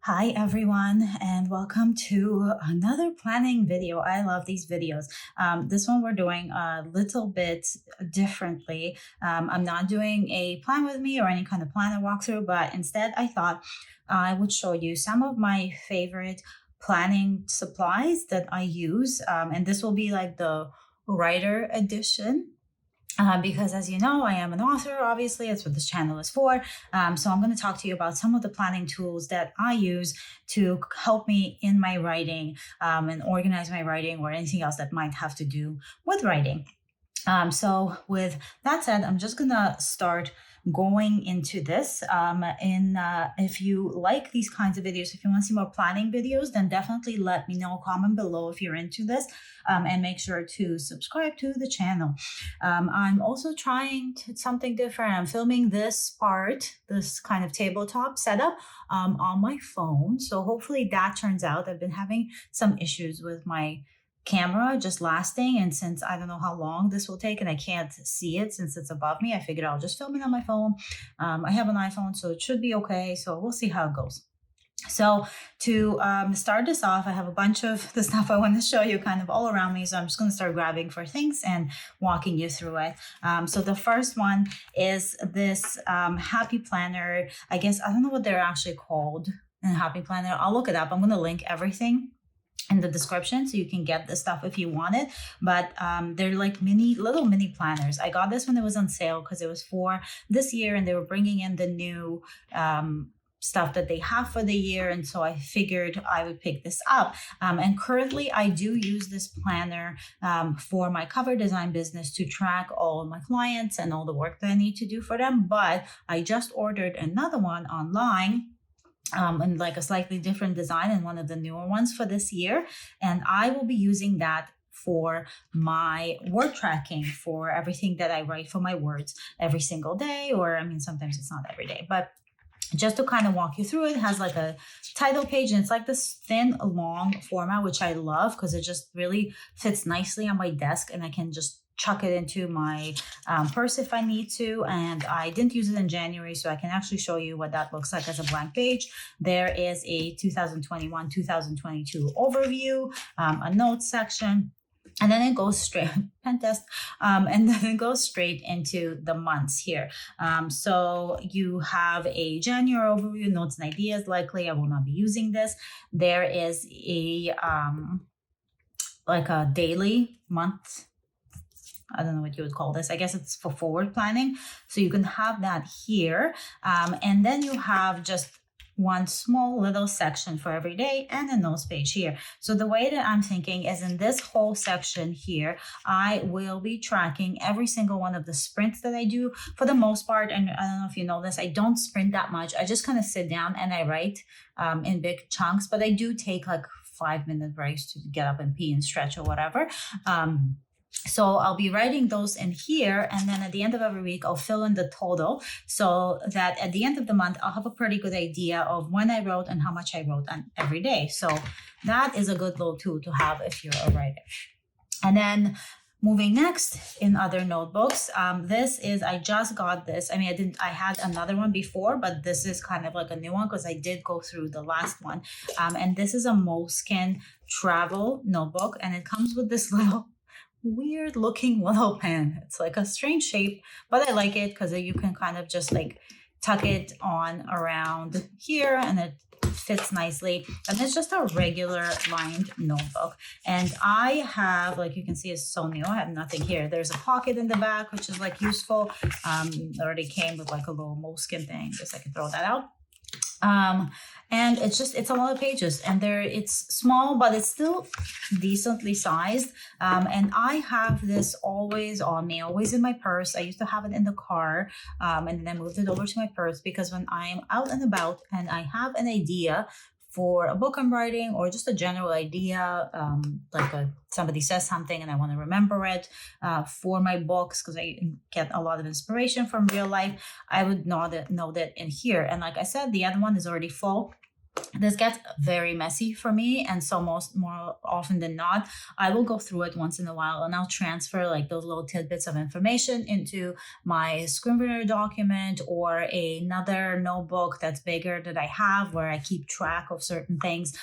Hi everyone, and welcome to another planning video. I love these videos. This one we're doing a little bit differently. I'm not doing a plan with me or any kind of planner walkthrough, but instead I thought I would show you some of my favorite planning supplies that I use. And this will be like the writer edition. Because as you know, I am an author, obviously, that's what this channel is for. So I'm going to talk to you about some of the planning tools that I use to help me in my writing and organize my writing or anything else that might have to do with writing. So with that said, I'm just gonna start going into this. If you like these kinds of videos, if you want to see more planning videos, then definitely let me know, comment below if you're into this, and make sure to subscribe to the channel. I'm also trying something different. I'm filming this kind of tabletop setup on my phone. So hopefully that turns out. I've been having some issues with my camera just lasting, and since I don't know how long this will take and I can't see it since it's above me, I figured I'll just film it on my phone. I have an iPhone, so it should be okay, so we'll see how it goes. So to start this off, I have a bunch of the stuff I want to show you kind of all around me, so I'm just going to start grabbing for things and walking you through it. So the first one is this happy planner. I guess I don't know what they're actually called in a happy planner. I'll look it up. I'm going to link everything in the description so you can get this stuff if you want it, but they're like little mini planners. I got this when it was on sale because it was for this year and they were bringing in the new stuff that they have for the year, and so I figured I would pick this up. And currently I do use this planner for my cover design business to track all of my clients and all the work that I need to do for them, but I just ordered another one online and like a slightly different design and one of the newer ones for this year. And I will be using that for my word tracking, for everything that I write for my words every single day, or I mean, sometimes it's not every day, but just to kind of walk you through it. It has like a title page and it's like this thin, long format, which I love because it just really fits nicely on my desk and I can just chuck it into my purse if I need to. And I didn't use it in January, so I can actually show you what that looks like as a blank page. There is a 2021-2022 overview, a notes section, and then it goes straight pen test, and then it goes straight into the months here. So you have a January overview, notes and ideas. Likely I will not be using this. There is a like a daily month, I don't know what you would call this. I guess it's for forward planning. So you can have that here. And then you have just one small little section for every day and a notes page here. So the way that I'm thinking is in this whole section here, I will be tracking every single one of the sprints that I do for the most part. And I don't know if you know this, I don't sprint that much. I just kind of sit down and I write in big chunks, but I do take like 5-minute breaks to get up and pee and stretch or whatever. So I'll be writing those in here, and then at the end of every week, I'll fill in the total so that at the end of the month, I'll have a pretty good idea of when I wrote and how much I wrote on every day. So that is a good little tool to have if you're a writer. And then moving next in other notebooks, this is, I just got this. I mean, I had another one before, but this is kind of like a new one because I did go through the last one. And this is a Moleskine travel notebook, and it comes with this little weird looking little pen. It's like a strange shape, but I like it because you can kind of just like tuck it on around here and it fits nicely. And it's just a regular lined notebook. And I have, like you can see, it's so new. I have nothing here. There's a pocket in the back, which is like useful. It already came with like a little moleskin thing. Just I can throw that out. And it's a lot of pages, and it's small, but it's still decently sized. And I have this always on me, always in my purse. I used to have it in the car, and then I moved it over to my purse because when I'm out and about and I have an idea for a book I'm writing or just a general idea, somebody says something and I want to remember it for my books because I get a lot of inspiration from real life, I would note that in here. And like I said, the other one is already full. This gets very messy for me, and so more often than not, I will go through it once in a while and I'll transfer like those little tidbits of information into my screen reader document or another notebook that's bigger that I have where I keep track of certain things,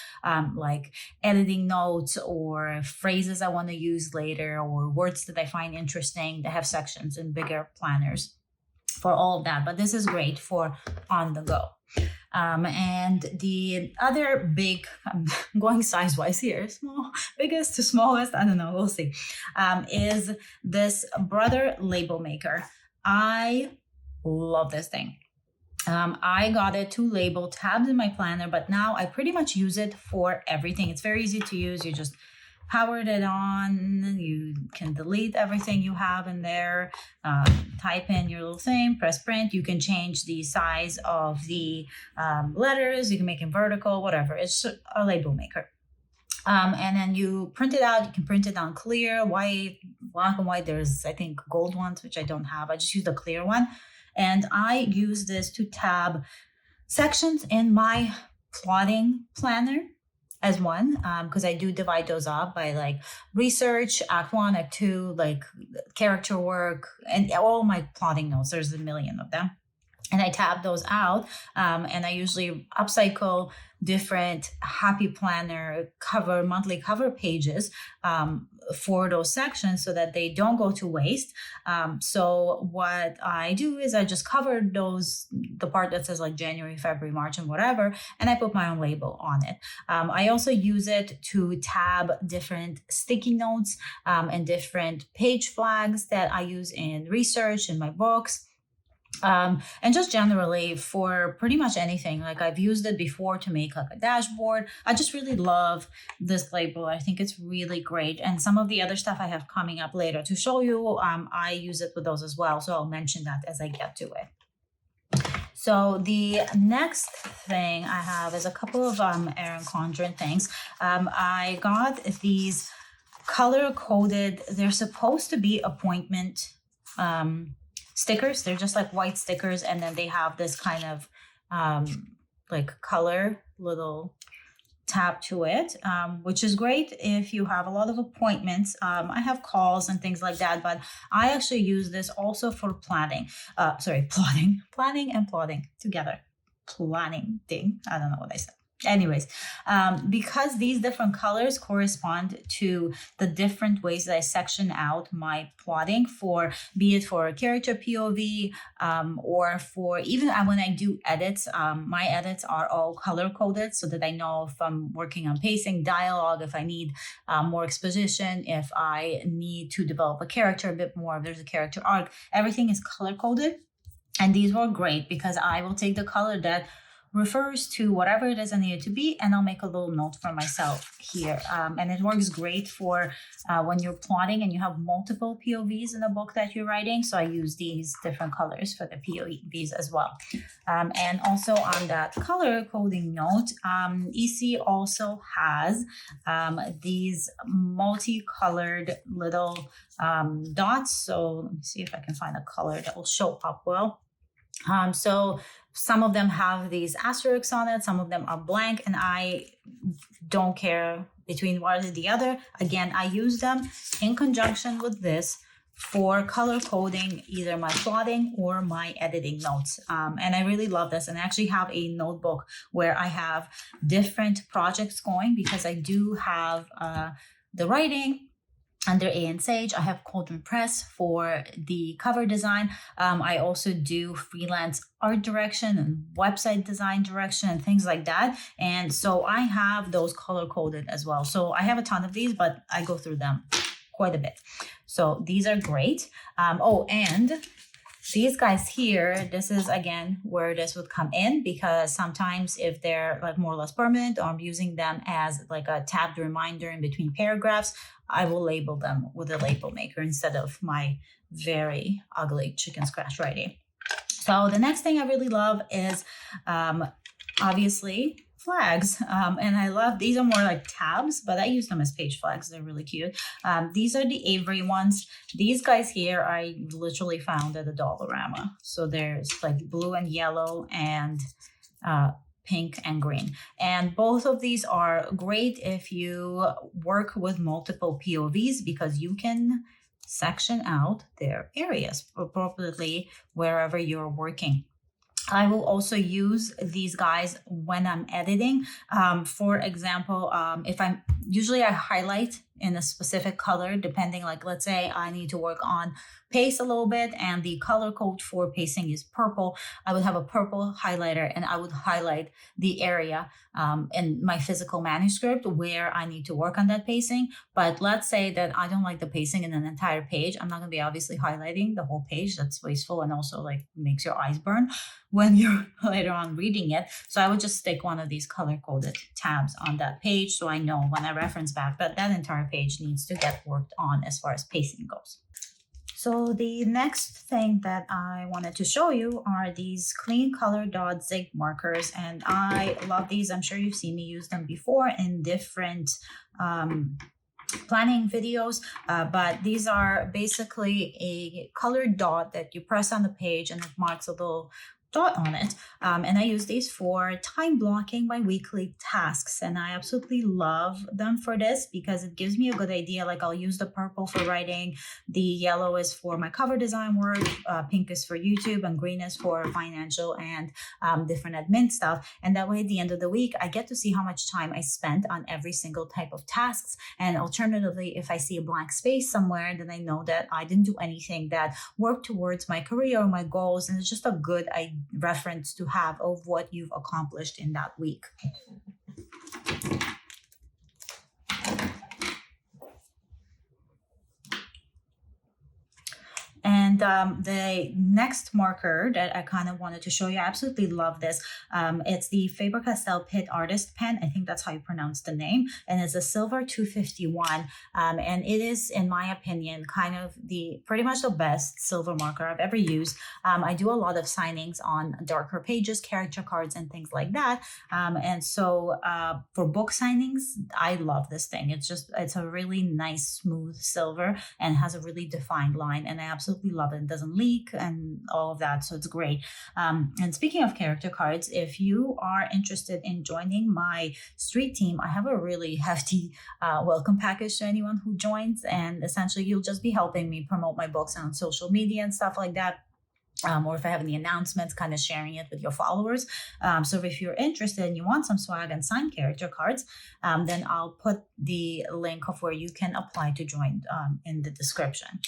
like editing notes or phrases I want to use later or words that I find interesting that have sections in bigger planners for all of that. But this is great for on the go. And the other big, I'm going size-wise here, biggest to smallest, I don't know, we'll see, is this Brother label maker. I love this thing. I got it to label tabs in my planner, but now I pretty much use it for everything. It's very easy to use. You just powered it on, you can delete everything you have in there, type in your little thing, press print. You can change the size of the letters, you can make them vertical, whatever. It's a label maker. And then you print it out. You can print it on clear, white, black and white. There's, I think, gold ones, which I don't have. I just use the clear one. And I use this to tab sections in my plotting planner as one, because I do divide those up by like research, act 1, act 2, like character work, and all my plotting notes. There's a million of them. And I tab those out, and I usually upcycle different happy planner monthly cover pages for those sections so that they don't go to waste. So what I do is I just cover the part that says like January, February, March, and whatever, and I put my own label on it. I also use it to tab different sticky notes and different page flags that I use in research in my books. And just generally for pretty much anything. Like I've used it before to make like a dashboard. I just really love this label. I think it's really great. And some of the other stuff I have coming up later to show you, I use it with those as well. So I'll mention that as I get to it. So the next thing I have is a couple of Erin Condren things. I got these color-coded, they're supposed to be appointment stickers. They're just like white stickers, and then they have this kind of like color little tab to it, which is great if you have a lot of appointments. I have calls and things like that, but I actually use this also for planning and plotting together. Planning thing. I don't know what I said. Anyways, because these different colors correspond to the different ways that I section out my plotting for, be it for a character POV, or for even when I do edits, my edits are all color coded so that I know if I'm working on pacing, dialogue, if I need more exposition, if I need to develop a character a bit more, if there's a character arc, everything is color coded. And these were great because I will take the color that refers to whatever it is I need it to be, and I'll make a little note for myself here. And it works great for when you're plotting and you have multiple POVs in a book that you're writing. So I use these different colors for the POVs as well. And also on that color coding note, EC also has these multicolored little dots. So let me see if I can find a color that will show up well. So some of them have these asterisks on it, some of them are blank, and I don't care between one or the other. Again, I use them in conjunction with this for color coding either my plotting or my editing notes. And I really love this. And I actually have a notebook where I have different projects going because I do have the writing under A & Sage. I have Cauldron Press for the cover design. I also do freelance art direction and website design direction and things like that. And so I have those color coded as well. So I have a ton of these, but I go through them quite a bit. So these are great. And these guys here, this is again where this would come in, because sometimes if they're like more or less permanent, or I'm using them as like a tabbed reminder in between paragraphs, I will label them with a label maker instead of my very ugly chicken scratch writing. So the next thing I really love is obviously flags. And I love, these are more like tabs, but I use them as page flags. They're really cute. These are the Avery ones. These guys here, I literally found at a Dollarama. So there's like blue and yellow and pink and green. And both of these are great if you work with multiple POVs because you can section out their areas appropriately wherever you're working. I will also use these guys when I'm editing. For example, if I'm usually I highlight in a specific color, depending, like let's say I need to work on pace a little bit and the color code for pacing is purple. I would have a purple highlighter and I would highlight the area in my physical manuscript where I need to work on that pacing. But let's say that I don't like the pacing in an entire page. I'm not going to be obviously highlighting the whole page. That's wasteful and also like makes your eyes burn when you're later on reading it. So I would just stick one of these color-coded tabs on that page so I know when I reference back that that entire page needs to get worked on as far as pacing goes. So the next thing that I wanted to show you are these clean color dot zig markers, and I love these. I'm sure you've seen me use them before in different planning videos, but these are basically a colored dot that you press on the page and it marks a little dot on it, and I use these for time blocking my weekly tasks, and I absolutely love them for this because it gives me a good idea. Like I'll use the purple for writing, the yellow is for my cover design work, pink is for YouTube, and green is for financial and different admin stuff. And that way at the end of the week I get to see how much time I spent on every single type of tasks, and alternatively if I see a blank space somewhere, then I know that I didn't do anything that worked towards my career or my goals, and it's just a good reference to have of what you've accomplished in that week. And the next marker that I kind of wanted to show you, I absolutely love this. It's the Faber-Castell Pitt Artist Pen. I think that's how you pronounce the name. And it's a silver 251. And it is, in my opinion, kind of pretty much the best silver marker I've ever used. I do a lot of signings on darker pages, character cards, and things like that. And so for book signings, I love this thing. It's a really nice, smooth silver and has a really defined line. And I absolutely love it. It doesn't leak and all of that, so it's great. And speaking of character cards, if you are interested in joining my street team, I have a really hefty welcome package to anyone who joins, and essentially you'll just be helping me promote my books on social media and stuff like that. Or if I have any announcements, kind of sharing it with your followers. So if you're interested and you want some swag and signed character cards, then I'll put the link of where you can apply to join in the description.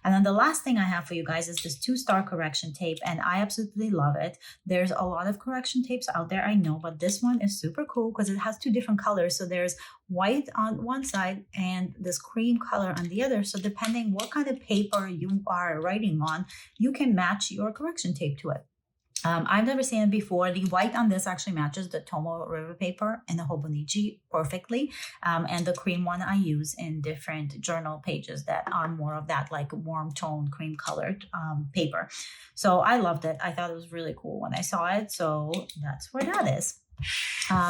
And then the last thing I have for you guys is this 2-star correction tape, and I absolutely love it. There's a lot of correction tapes out there, I know, but this one is super cool because it has 2 different colors. So there's white on one side and this cream color on the other. So depending what kind of paper you are writing on, you can match your correction tape to it. I've never seen it before. The white on this actually matches the Tomo River paper and the Hobonichi perfectly. And the cream one I use in different journal pages that are more of that like warm tone cream colored paper. So I loved it. I thought it was really cool when I saw it. So that's where that is.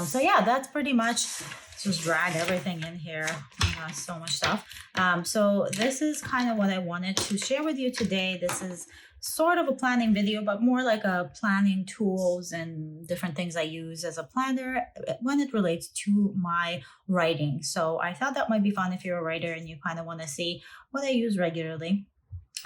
So yeah, that's pretty much, just drag everything in here. So much stuff. So this is kind of what I wanted to share with you today. This is sort of a planning video, but more like a planning tools and different things I use as a planner when it relates to my writing. So I thought that might be fun if you're a writer and you kind of want to see what I use regularly.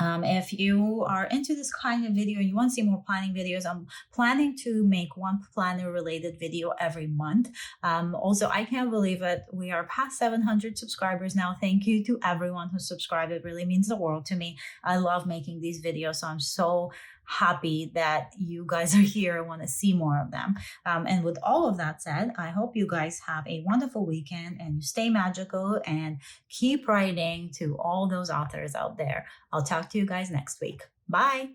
If you are into this kind of video and you want to see more planning videos, I'm planning to make one planner related video every month. Also, I can't believe it. We are past 700 subscribers now. Thank you to everyone who subscribed. It really means the world to me. I love making these videos, so I'm so happy that you guys are here and want to see more of them. And with all of that said, I hope you guys have a wonderful weekend and you stay magical and keep writing to all those authors out there. I'll talk to you guys next week. Bye.